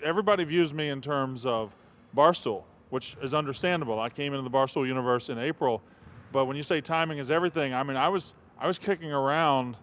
everybody views me in terms of Barstool, which is understandable. I came into the Barstool universe in April, but when you say timing is everything, I mean, I was kicking around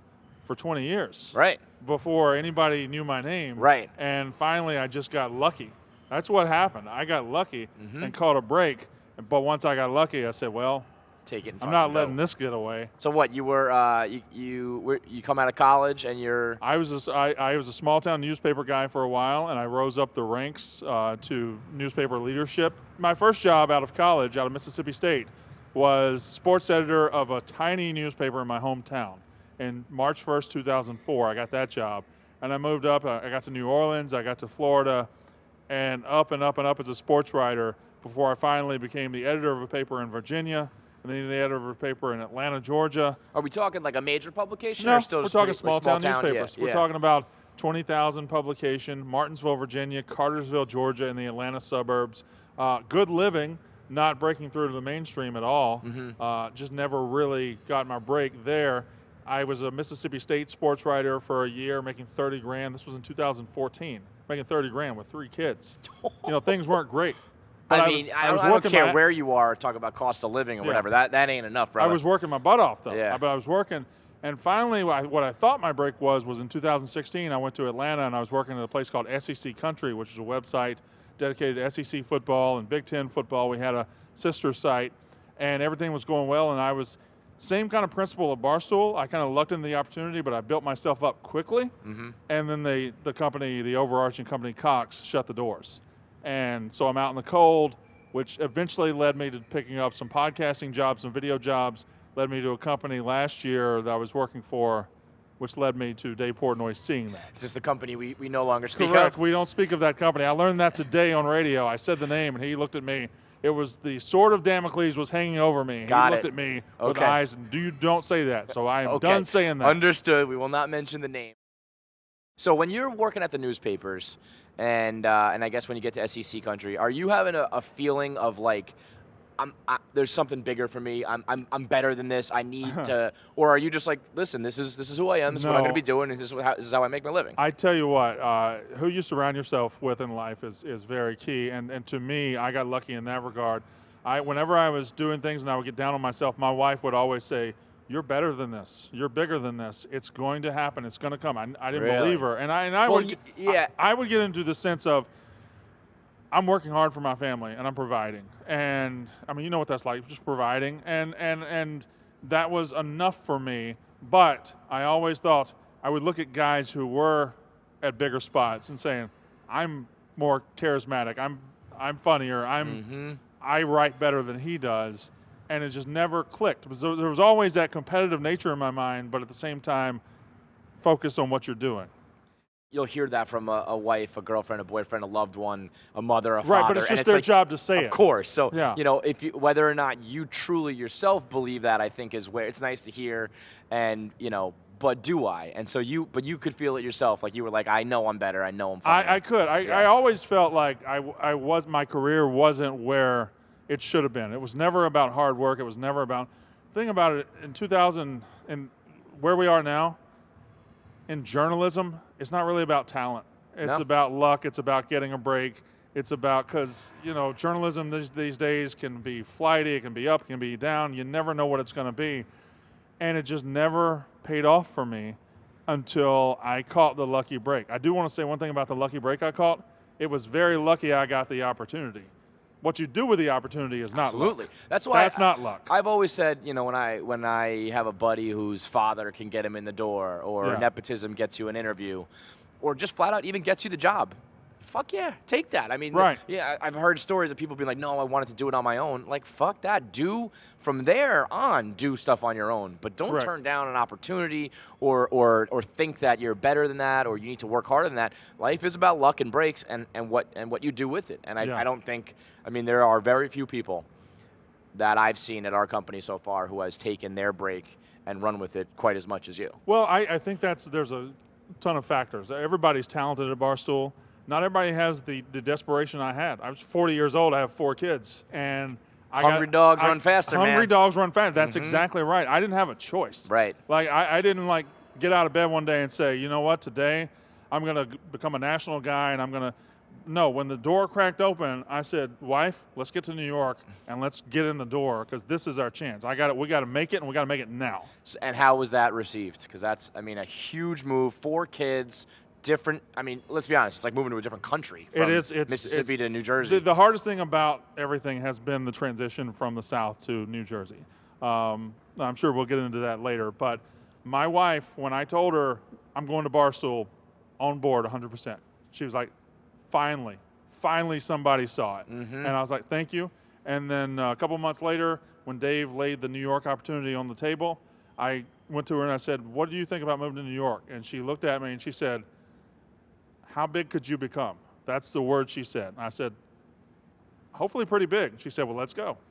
for 20 years. Right. Before anybody knew my name. Right. And finally, I just got lucky. That's what happened. I got lucky and caught a break. But once I got lucky, I said, well, take it and I'm not letting this get away. So what, you were you come out of college and you're I was a small town newspaper guy for a while, and I rose up the ranks to newspaper leadership. My first job out of college, out of Mississippi State, was sports editor of a tiny newspaper in my hometown. In March 1st, 2004, I got that job. And I moved up, I got to New Orleans, I got to Florida, and up and up and up as a sports writer before I finally became the editor of a paper in Virginia, and then the editor of a paper in Atlanta, Georgia. Are we talking like a major publication? No, or still we're talking like small town newspapers. Yeah, we're talking about 20,000 publication, Martinsville, Virginia, Cartersville, Georgia, in the Atlanta suburbs. Good living, not breaking through to the mainstream at all. Just never really got my break there. I was a Mississippi State sports writer for a year, making 30 grand. This was in 2014, making 30 grand with 3 kids. You know, things weren't great. But I don't care where you are, talk about cost of living or whatever. That ain't enough, brother. I was working my butt off, though. Yeah. But I was working. And finally, what I thought my break was in 2016, I went to Atlanta, and I was working at a place called SEC Country, which is a website dedicated to SEC football and Big Ten football. We had a sister site, and everything was going well, and I was same kind of principle of Barstool. I kind of lucked into the opportunity, but I built myself up quickly. And then the company, the overarching company, Cox, shut the doors. And so I'm out in the cold, which eventually led me to picking up some podcasting jobs, some video jobs, led me to a company last year that I was working for, which led me to Dave Portnoy seeing that. Is this the company we no longer speak Correct. of? We don't speak of that company. I learned that today on radio. I said the name, and he looked at me. It was the sword of Damocles was hanging over me. He looked at me with eyes, and don't say that. So I am done saying that. Understood. We will not mention the name. So when you're working at the newspapers, and I guess when you get to SEC Country, are you having a feeling of like, there's something bigger for me. I'm better than this. I need to, or are you just like, listen, this is who I am. This is what I'm going to be doing. And this is how I make my living. I tell you what, who you surround yourself with in life is very key. And to me, I got lucky in that regard. Whenever I was doing things and I would get down on myself, my wife would always say, "You're better than this. You're bigger than this. It's going to happen. It's going to come." I didn't believe her, and I would get into the sense of, I'm working hard for my family and I'm providing. And I mean, you know what that's like, just providing. And that was enough for me. But I always thought I would look at guys who were at bigger spots and saying, I'm more charismatic. I'm funnier. I write better than he does. And it just never clicked. There was always that competitive nature in my mind, but at the same time, focus on what you're doing. You'll hear that from a wife, a girlfriend, a boyfriend, a loved one, a mother, a father. Right, but it's just their job to say it. Of course. So, you know, whether or not you truly yourself believe that, I think is where it's nice to hear. And, you know, but do I? And so you could feel it yourself. Like you were like, I know I'm better. I know I'm funny. I could. I always felt like my career wasn't where it should have been. It was never about hard work. It was never about, the thing about it, in 2000, and where we are now, in journalism, it's not really about talent. It's about luck. It's about getting a break. It's about, because, you know, journalism these days can be flighty. It can be up. It can be down. You never know what it's going to be. And it just never paid off for me until I caught the lucky break. I do want to say one thing about the lucky break I caught. It was very lucky I got the opportunity. What you do with the opportunity is not Absolutely. luck. That's why that's not luck. I've always said, you know, when I have a buddy whose father can get him in the door, or nepotism gets you an interview, or just flat out even gets you the job, fuck yeah, take that. I mean, I've heard stories of people being like, no, I wanted to do it on my own. Like, fuck that. From there on, do stuff on your own. But don't turn down an opportunity or think that you're better than that or you need to work harder than that. Life is about luck and breaks and what you do with it. And I don't think, I mean, there are very few people that I've seen at our company so far who has taken their break and run with it quite as much as you. Well, I think there's a ton of factors. Everybody's talented at Barstool. Not everybody has the desperation I had. I was 40 years old. I have 4 kids. And hungry dogs run faster, man. Hungry dogs run faster. That's exactly right. I didn't have a choice. Right. Like, I didn't, like, get out of bed one day and say, you know what, today I'm going to become a national guy and I'm going to No, when the door cracked open, I said, wife, let's get to New York and let's get in the door because this is our chance. We got to make it, and we got to make it now. And how was that received? Because that's, I mean, a huge move. 4 kids, different. I mean, let's be honest. It's like moving to a different country from Mississippi to New Jersey. The hardest thing about everything has been the transition from the South to New Jersey. I'm sure we'll get into that later. But my wife, when I told her I'm going to Barstool, on board 100%. She was like, finally somebody saw it. And I was like, thank you. And then a couple months later, when Dave laid the New York opportunity on the table, I went to her and I said, what do you think about moving to New York? And she looked at me and she said, how big could you become? That's the word she said. And I said, hopefully pretty big. She said, well, let's go.